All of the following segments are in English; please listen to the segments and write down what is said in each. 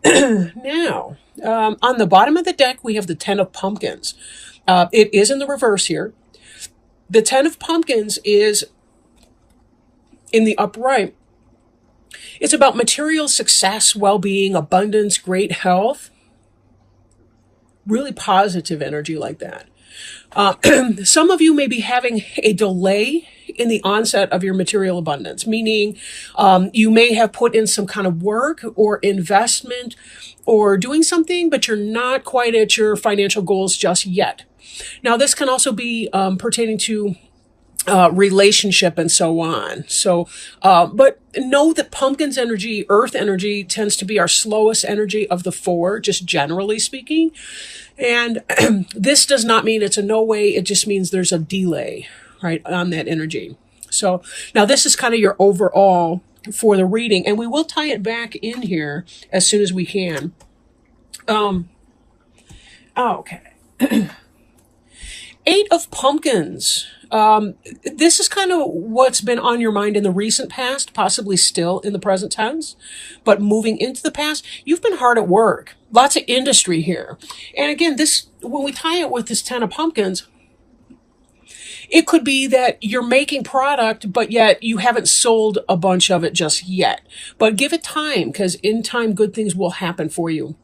Now, on the bottom of the deck, we have the Ten of Pumpkins. It is in the reverse here. The Ten of Pumpkins is in the upright. It's about material success, well-being, abundance, great health. Really positive energy like that. Some of you may be having a delay in the onset of your material abundance, meaning you may have put in some kind of work or investment or doing something, but you're not quite at your financial goals just yet. Now, this can also be pertaining to relationship and so on. So, but know that pumpkin's energy, earth energy, tends to be our slowest energy of the four, just generally speaking. And this does not mean it's a no way. It just means there's a delay, right, on that energy. So now this is kind of your overall for the reading, and we will tie it back in here as soon as we can. Okay. Eight of Pumpkins. This is kind of what's been on your mind in the recent past, possibly still in the present tense, but moving into the past, you've been hard at work. Lots of industry here. And again, this, when we tie it with this Ten of Pumpkins, it could be that you're making product, but yet you haven't sold a bunch of it just yet. But give it time, because in time, good things will happen for you.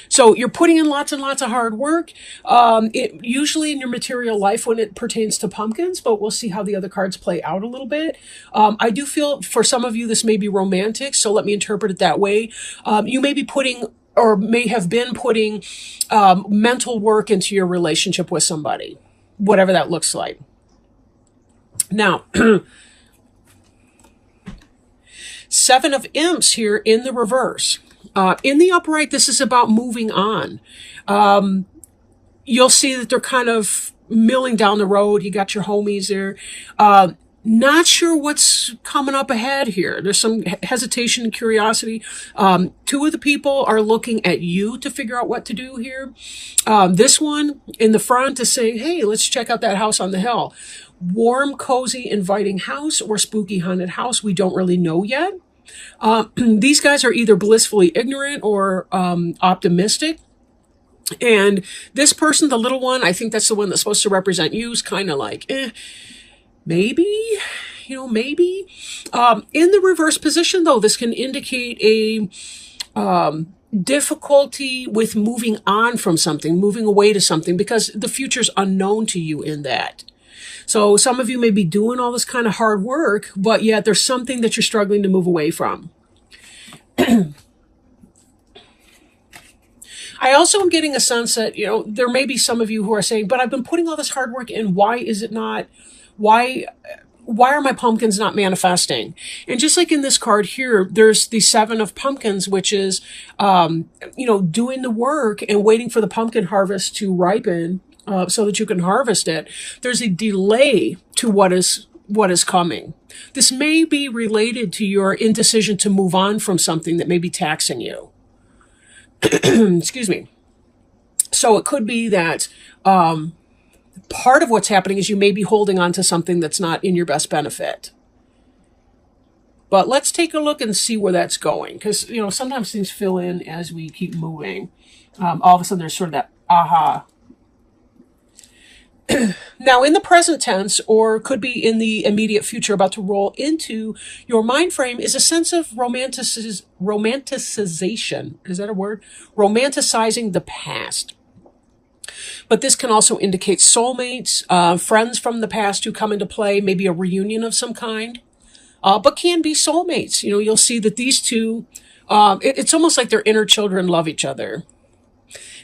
So you're putting in lots and lots of hard work, it usually in your material life when it pertains to pumpkins, but we'll see how the other cards play out a little bit. I do feel for some of you, this may be romantic. So let me interpret it that way. You may be putting or may have been putting, mental work into your relationship with somebody, whatever that looks like. Now, Seven of Imps here in the reverse. In the upright, this is about moving on. You'll see that they're kind of milling down the road. You got your homies there. Not sure what's coming up ahead here. There's some hesitation and curiosity. Two of the people are looking at you to figure out what to do here. This one in the front is saying, hey, let's check out that house on the hill. Warm, cozy, inviting house or spooky haunted house. We don't really know yet. These guys are either blissfully ignorant or optimistic. And this person, the little one, I think that's the one that's supposed to represent you, is kind of like, maybe, maybe. In the reverse position, though, this can indicate a difficulty with moving on from something, moving away to something, because the future's unknown to you in that. So some of you may be doing all this kind of hard work, but yet there's something that you're struggling to move away from. I also am getting a sense that, there may be some of you who are saying, but I've been putting all this hard work in. Why is it not? Why are my pumpkins not manifesting? And just like in this card here, there's the Seven of Pumpkins, which is, doing the work and waiting for the pumpkin harvest to ripen. So that you can harvest it. There's a delay to what is coming. This may be related to your indecision to move on from something that may be taxing you. Excuse me. So it could be that part of what's happening is you may be holding on to something that's not in your best benefit. But let's take a look and see where that's going. Because, sometimes things fill in as we keep moving. All of a sudden there's sort of that aha. Now, in the present tense, or could be in the immediate future about to roll into your mind frame, is a sense of romanticization. Is that a word? Romanticizing the past. But this can also indicate soulmates, friends from the past who come into play, maybe a reunion of some kind, but can be soulmates. You'll see that these two, it's almost like their inner children love each other.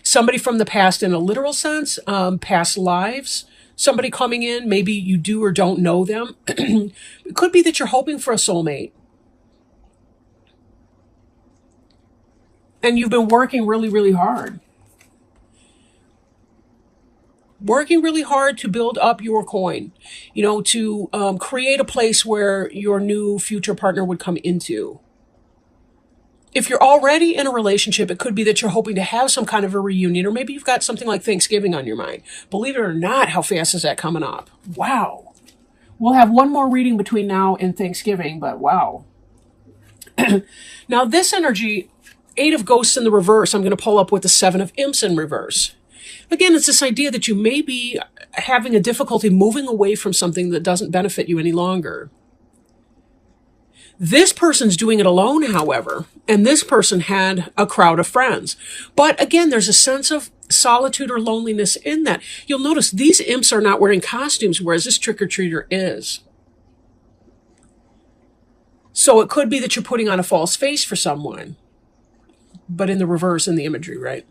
Somebody from the past in a literal sense, past lives, somebody coming in, maybe you do or don't know them. It could be that you're hoping for a soulmate. And you've been working really, really hard. Working really hard to build up your coin, to create a place where your new future partner would come into. If you're already in a relationship, it could be that you're hoping to have some kind of a reunion, or maybe you've got something like Thanksgiving on your mind. Believe it or not, how fast is that coming up? Wow. We'll have one more reading between now and Thanksgiving, but wow. Now this energy, 8 of Ghosts in the reverse, I'm going to pull up with the 7 of Imps in reverse. Again, it's this idea that you may be having a difficulty moving away from something that doesn't benefit you any longer. This person's doing it alone, however, and this person had a crowd of friends. But again, there's a sense of solitude or loneliness in that. You'll notice these imps are not wearing costumes, whereas this trick-or-treater is. So it could be that you're putting on a false face for someone, but in the reverse in the imagery, right?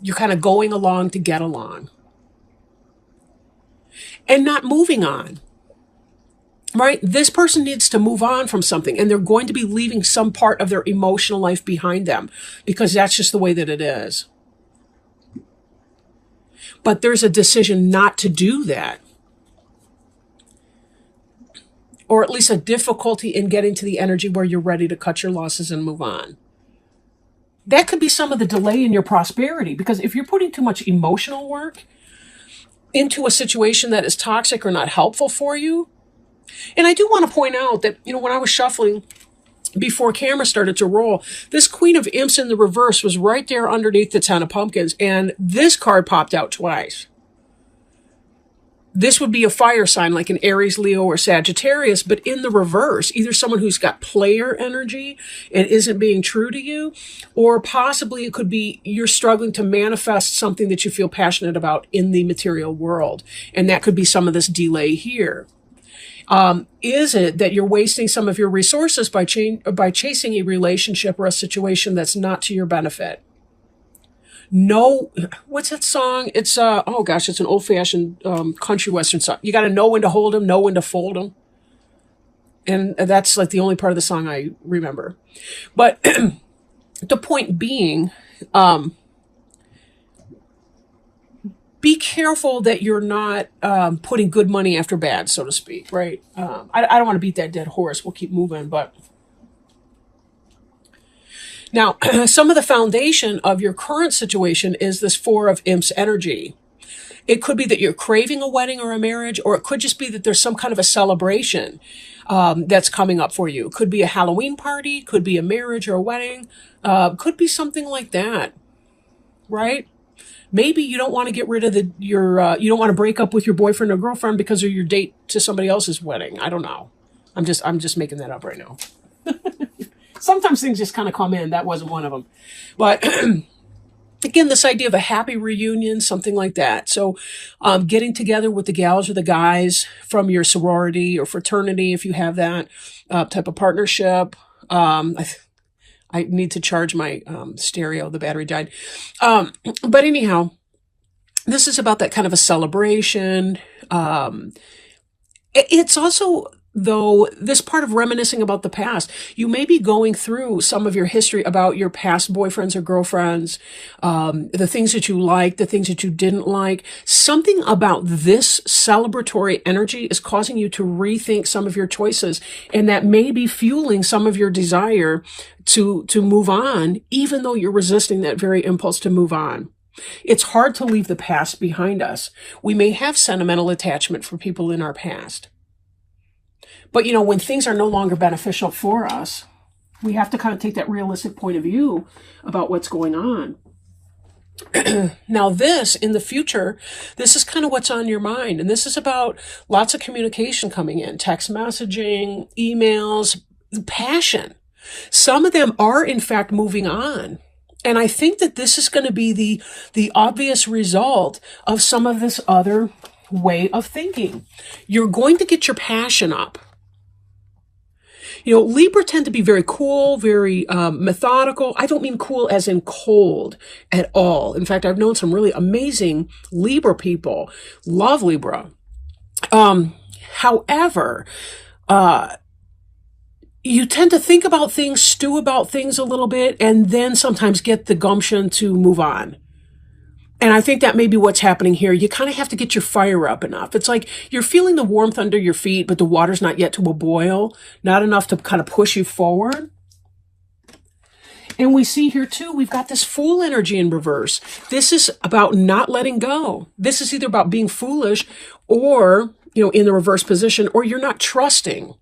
You're kind of going along to get along and not moving on. Right? This person needs to move on from something, and they're going to be leaving some part of their emotional life behind them because that's just the way that it is. But there's a decision not to do that, or at least a difficulty in getting to the energy where you're ready to cut your losses and move on. That could be some of the delay in your prosperity, because if you're putting too much emotional work into a situation that is toxic or not helpful for you. And I do want to point out that, when I was shuffling before camera started to roll, this Queen of Imps in the reverse was right there underneath the 10 of Pumpkins, and this card popped out twice. This would be a fire sign like an Aries, Leo, or Sagittarius, but in the reverse, either someone who's got player energy and isn't being true to you, or possibly it could be you're struggling to manifest something that you feel passionate about in the material world. And that could be some of this delay here. Is it that you're wasting some of your resources by chasing a relationship or a situation that's not to your benefit? No, what's that song? It's, oh gosh, it's an old-fashioned country western song. You got to know when to hold them, know when to fold them. And that's like the only part of the song I remember. But the point being, be careful that you're not putting good money after bad, so to speak, right? I don't want to beat that dead horse. We'll keep moving, but... Now, some of the foundation of your current situation is this 4 of Imps energy. It could be that you're craving a wedding or a marriage, or it could just be that there's some kind of a celebration that's coming up for you. It could be a Halloween party, could be a marriage or a wedding, could be something like that, right? Maybe you don't want to get rid of you don't want to break up with your boyfriend or girlfriend because of your date to somebody else's wedding. I don't know. I'm just making that up right now. Sometimes things just kind of come in. That wasn't one of them. But again, this idea of a happy reunion, something like that. So getting together with the gals or the guys from your sorority or fraternity, if you have that type of partnership. I need to charge my stereo. The battery died. But anyhow, this is about that kind of a celebration. It's also... though this part of reminiscing about the past, you may be going through some of your history about your past boyfriends or girlfriends, the things that you liked, the things that you didn't like. Something about this celebratory energy is causing you to rethink some of your choices, and that may be fueling some of your desire to move on, even though you're resisting that very impulse to move on. It's hard to leave the past behind us. We may have sentimental attachment for people in our past. But, when things are no longer beneficial for us, we have to kind of take that realistic point of view about what's going on. Now this, in the future, this is kind of what's on your mind. And this is about lots of communication coming in, text messaging, emails, passion. Some of them are, in fact, moving on. And I think that this is going to be the obvious result of some of this other way of thinking. You're going to get your passion up. Libra tend to be very cool, very methodical. I don't mean cool as in cold at all. In fact, I've known some really amazing Libra people. Love Libra. However, you tend to think about things, stew about things a little bit, and then sometimes get the gumption to move on. And I think that may be what's happening here. You kind of have to get your fire up enough. It's like you're feeling the warmth under your feet, but the water's not yet to a boil, not enough to kind of push you forward. And we see here too, we've got this Fool energy in reverse. This is about not letting go. This is either about being foolish or, in the reverse position, or you're not trusting.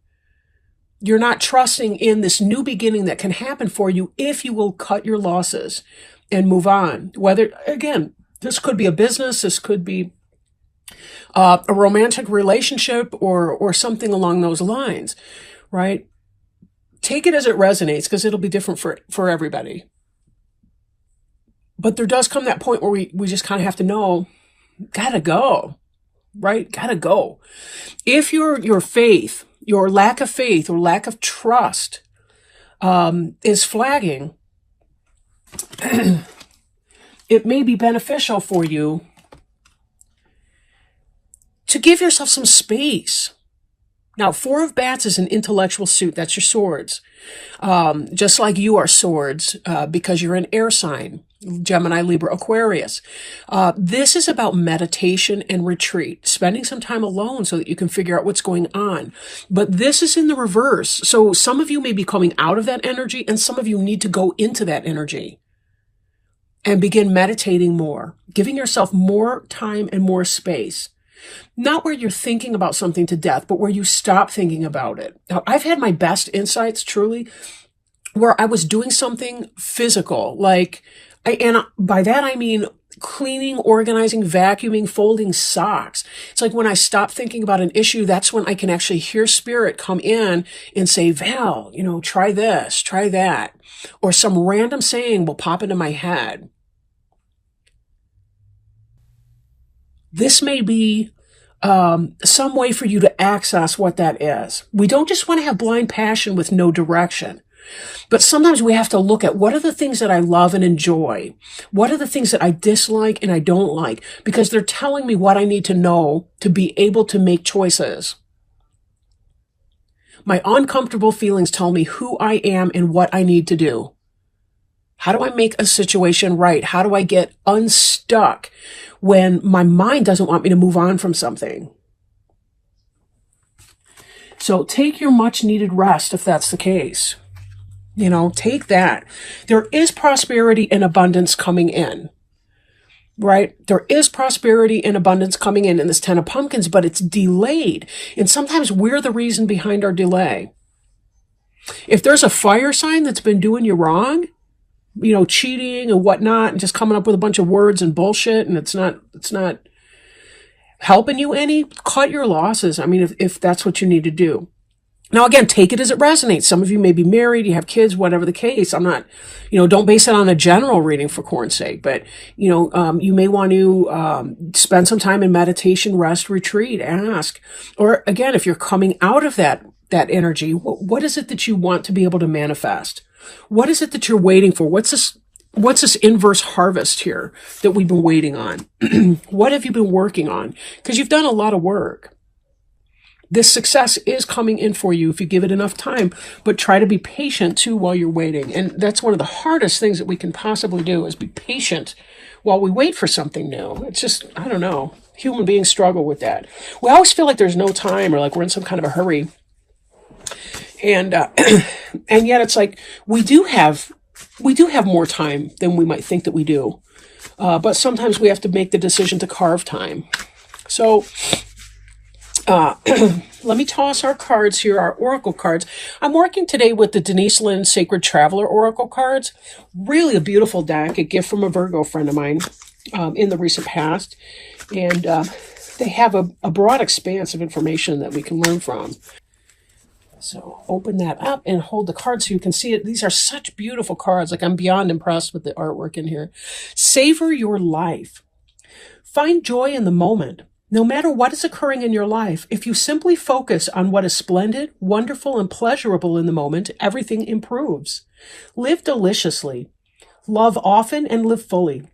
You're not trusting in this new beginning that can happen for you if you will cut your losses and move on. Whether, again, this could be a business, this could be a romantic relationship or something along those lines, right? Take it as it resonates because it'll be different for everybody. But there does come that point where we just kind of have to know, gotta go, right? Gotta go. If your faith, your lack of faith or lack of trust is flagging, it may be beneficial for you to give yourself some space. Now, Four of Bats is an intellectual suit. That's your swords. Just like you are swords because you're an air sign, Gemini, Libra, Aquarius. This is about meditation and retreat, spending some time alone so that you can figure out what's going on. But this is in the reverse. So some of you may be coming out of that energy and some of you need to go into that energy and begin meditating more, giving yourself more time and more space. Not where you're thinking about something to death, but where you stop thinking about it. Now, I've had my best insights, truly, where I was doing something physical, and by that I mean cleaning, organizing, vacuuming, folding socks. It's like when I stop thinking about an issue, that's when I can actually hear spirit come in and say, Val, try this, try that. Or some random saying will pop into my head. This may be some way for you to access what that is. We don't just want to have blind passion with no direction, but sometimes we have to look at what are the things that I love and enjoy? What are the things that I dislike and I don't like? Because they're telling me what I need to know to be able to make choices. My uncomfortable feelings tell me who I am and what I need to do. How do I make a situation right? How do I get unstuck when my mind doesn't want me to move on from something? So take your much needed rest if that's the case. Take that. There is prosperity and abundance coming in, right? There is prosperity and abundance coming in this Ten of Pumpkins, but it's delayed. And sometimes we're the reason behind our delay. If there's a fire sign that's been doing you wrong, cheating and whatnot, and just coming up with a bunch of words and bullshit, and it's not helping you any, cut your losses. I mean, if that's what you need to do. Now, again, take it as it resonates. Some of you may be married, you have kids, whatever the case. I'm not, don't base it on a general reading for corn's sake, but, you may want to spend some time in meditation, rest, retreat, ask. Or again, if you're coming out of that energy, what is it that you want to be able to manifest? What is it that you're waiting for? What's this inverse harvest here that we've been waiting on? What have you been working on? Because you've done a lot of work. This success is coming in for you if you give it enough time, but try to be patient too while you're waiting. And that's one of the hardest things that we can possibly do is be patient while we wait for something new. It's just, I don't know, human beings struggle with that. We always feel like there's no time or like we're in some kind of a hurry. And yet it's like we do have more time than we might think that we do. But sometimes we have to make the decision to carve time. So let me toss our cards here, our oracle cards. I'm working today with the Denise Lynn Sacred Traveler oracle cards. Really a beautiful deck, a gift from a Virgo friend of mine in the recent past. And they have a broad expanse of information that we can learn from. So open that up and hold the card so you can see it. These are such beautiful cards. Like I'm beyond impressed with the artwork in here. Savor your life. Find joy in the moment. No matter what is occurring in your life, if you simply focus on what is splendid, wonderful, and pleasurable in the moment, everything improves. Live deliciously. Love often and live fully.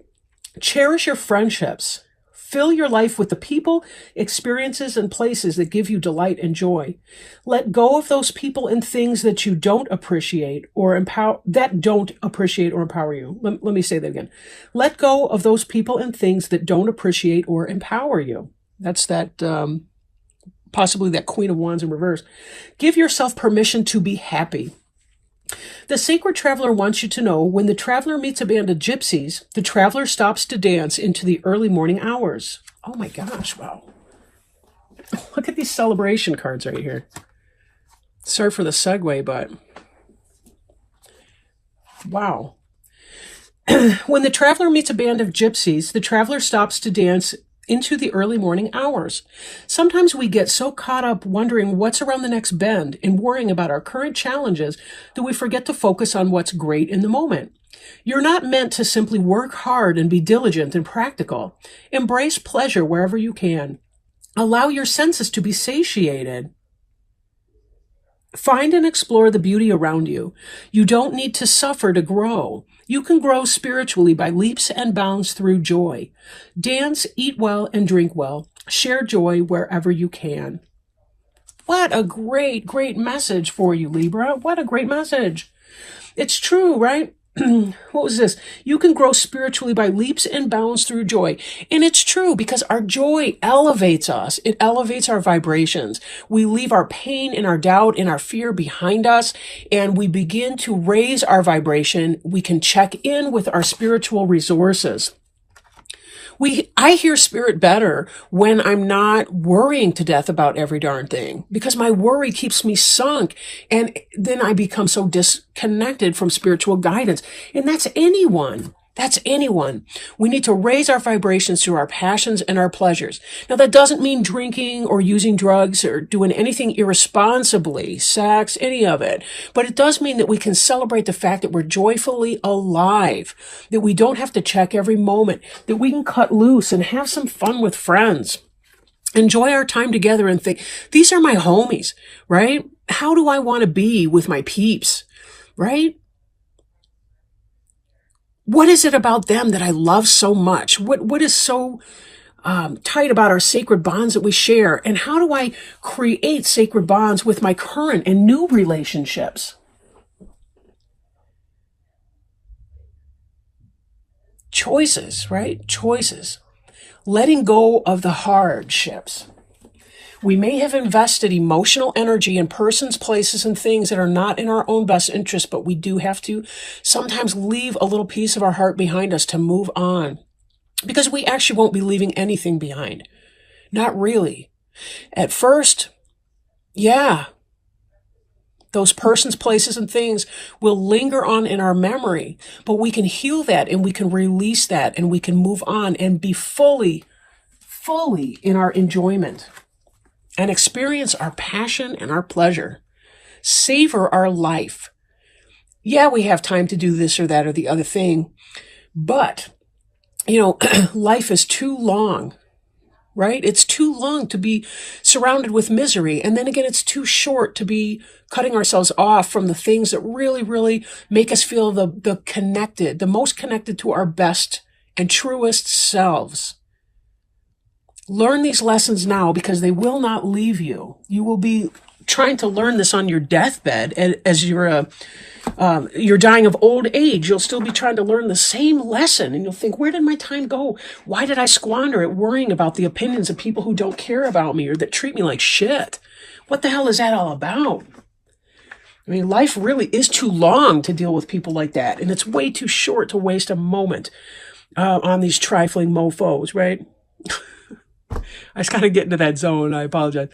Cherish your friendships. Fill your life with the people, experiences, and places that give you delight and joy. Let go of those people and things that you don't appreciate or empower, you. Let me say that again. Let go of those people and things that don't appreciate or empower you. That's that, possibly that Queen of Wands in reverse. Give yourself permission to be happy. The Sacred Traveler wants you to know when the traveler meets a band of gypsies, the traveler stops to dance into the early morning hours. Oh my gosh, wow. Look at these celebration cards right here. Sorry for the segue, but wow. When the traveler meets a band of gypsies, the traveler stops to dance into the early morning hours. Sometimes we get so caught up wondering what's around the next bend and worrying about our current challenges that we forget to focus on what's great in the moment. You're not meant to simply work hard and be diligent and practical. Embrace pleasure wherever you can. Allow your senses to be satiated. Find and explore the beauty around you. You don't need to suffer to grow. You can grow spiritually by leaps and bounds through joy. Dance, eat well, and drink well. Share joy wherever you can. What a great, great message for you, Libra. What a great message. It's true, right? What was this? You can grow spiritually by leaps and bounds through joy. And it's true because our joy elevates us. It elevates our vibrations. We leave our pain and our doubt and our fear behind us, and we begin to raise our vibration. We can check in with our spiritual resources. I hear spirit better when I'm not worrying to death about every darn thing, because my worry keeps me sunk, and then I become so disconnected from spiritual guidance. And that's anyone. That's anyone. We need to raise our vibrations through our passions and our pleasures. Now, that doesn't mean drinking or using drugs or doing anything irresponsibly, sex, any of it. But it does mean that we can celebrate the fact that we're joyfully alive, that we don't have to check every moment, that we can cut loose and have some fun with friends. Enjoy our time together and think, these are my homies, right? How do I want to be with my peeps, right? What is it about them that I love so much? What is so tight about our sacred bonds that we share? And how do I create sacred bonds with my current and new relationships? Choices, right? Choices. Letting go of the hardships. We may have invested emotional energy in persons, places, and things that are not in our own best interest, but we do have to sometimes leave a little piece of our heart behind us to move on, because we actually won't be leaving anything behind. Not really. At first, yeah, those persons, places, and things will linger on in our memory, but we can heal that and we can release that and we can move on and be fully in our enjoyment. And experience our passion and our pleasure. Savor our life. Yeah, we have time to do this or that or the other thing, but, life is too long, right? It's too long to be surrounded with misery. And then again, it's too short to be cutting ourselves off from the things that really, really make us feel the most connected to our best and truest selves. Learn these lessons now, because they will not leave you. You will be trying to learn this on your deathbed as you're dying of old age. You'll still be trying to learn the same lesson, and you'll think, where did my time go? Why did I squander it worrying about the opinions of people who don't care about me or that treat me like shit? What the hell is that all about? I mean, life really is too long to deal with people like that, and it's way too short to waste a moment on these trifling mofos, right? I just kind of get into that zone. I apologize.